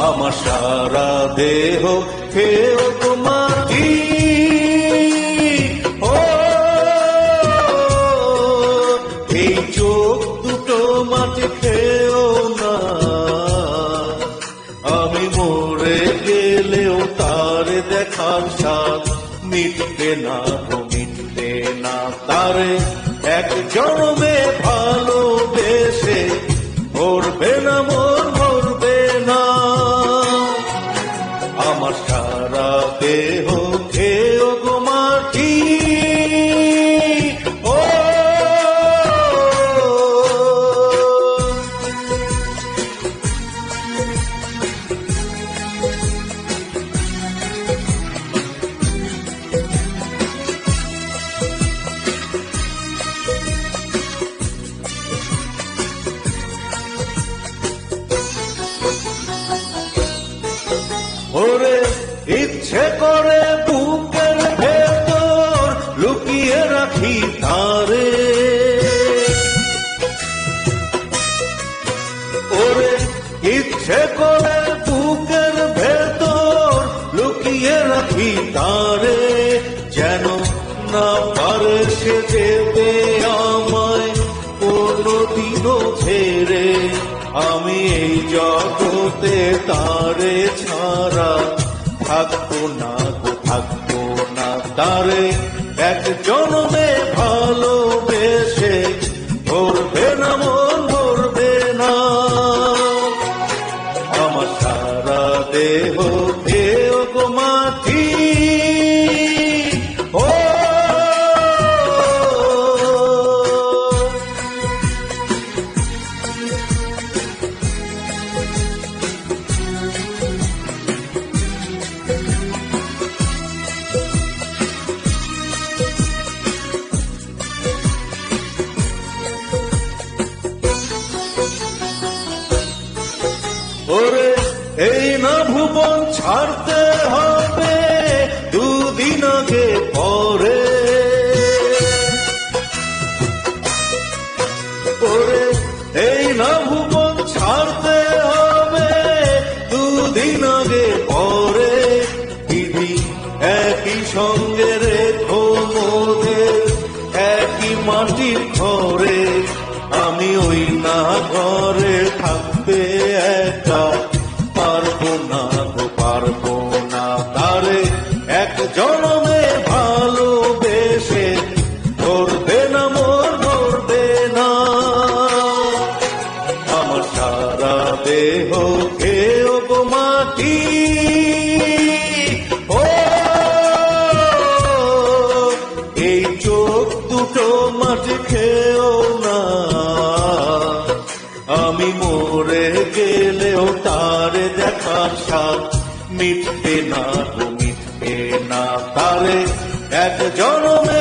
আমার সারা দেহ খেয়েও গো মাটি, ও এই চোখ দুটো মাটি খেয়েও না। আমি মরে গেলেও তার দেখার স্বাদ মিটবে না গো মিটবে না। তারে এক জন্মে ভালোবেসে মরবে না মন মরবে না। আমার সারা দেহ খেয়েও গো মাটি, ও ওরে ইচ্ছে করে বুকের ভেতর লুকিয়ে রাখি তারে, ওরে ইচ্ছে করে বুকের ভেতর লুকিয়ে রাখি তারে, যেন না পারে সে দেবে আমায় কোনদিনও ছেড়ে। আমি এই জগতে তারে ছাড়া থাকবো না গো থাকবো না। তারে এক জন্মে ভালোবেসে ধরবে না মন ধরবে না। আমার সারা দেহ খেয়েও গো মাটি, ও ওরে এই না ভুবন ছাড়তে হবে দুদিন আগে পরে, ওরে এই না ভুবন ছাড়তে হবে দুদিন আগে পরে। বিধি একই সঙ্গে রেখো মোদের একই মাটির ঘরে। আমি ওই না ঘরে থাকবে একা পারবো না গো পারবো না। তারে এক জন্মে ভালোবেসে ধরবে না মন ধরবে না। আমার সারা দেহ খেয়েও গো মাটি, ও এই চোখ দুটো মাটি খেয়েও না। আমি মরে গেলেও তার দেখার স্বাদ মিটবে না গো মিটবে না। তারে এক জন্মে